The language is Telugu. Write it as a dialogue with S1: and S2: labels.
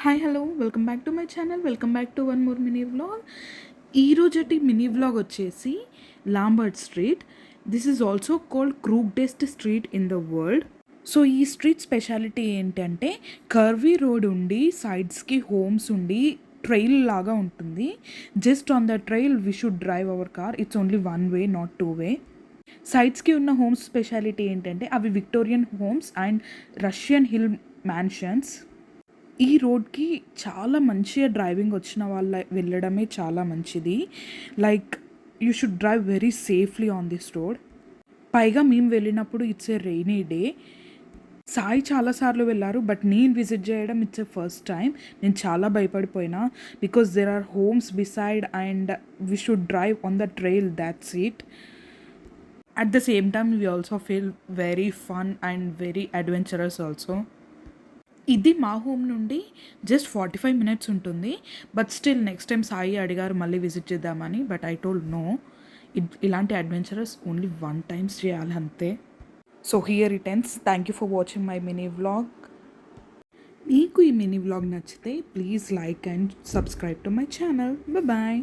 S1: Hi hello welcome back to my channel. Welcome back to one more mini vlog. ఈరోజటి మినీ వ్లాగ్ వచ్చేసి Lombard street. This is also called crookedest street in the world. So ఈ స్ట్రీట్ స్పెషాలిటీ ఏంటంటే కర్వీ రోడ్ ఉండి సైడ్స్కి హోమ్స్ ఉండి ట్రైల్ లాగా ఉంటుంది. Just on the trail we should drive our car. It's only one way, not two way. సైడ్స్కి ఉన్న హోమ్స్ స్పెషాలిటీ ఏంటంటే అవి Victorian homes and Russian hill mansions. ఈ రోడ్కి చాలా మంచిగా డ్రైవింగ్ వచ్చిన వాళ్ళ వెళ్ళడమే చాలా మంచిది. Like you should drive very safely on this road. పైగా మేము వెళ్ళినప్పుడు it's a rainy day. Sai చాలాసార్లు వెళ్ళారు, బట్ నేను విజిట్ చేయడం ఇట్స్ ఏ ఫస్ట్ టైం. నేను చాలా భయపడిపోయినా because there are homes beside and we should drive on the trail, that's it. At the same time we also feel very fun and very adventurous also. ఇది మా హోమ్ నుండి జస్ట్ 45 మినిట్స్ ఉంటుంది. But still next time Sai అడిగారు మళ్ళీ విజిట్ చేద్దామని, బట్ ఐ టోల్డ్ నో. ఇలాంటి అడ్వెంచరస్ ఓన్లీ వన్ టైమ్స్ చేయాలి అంతే. So here it ends. Thank you for watching my mini vlog. మీకు ఈ మినీ వ్లాగ్ నచ్చితే please like and subscribe to my channel. Bye.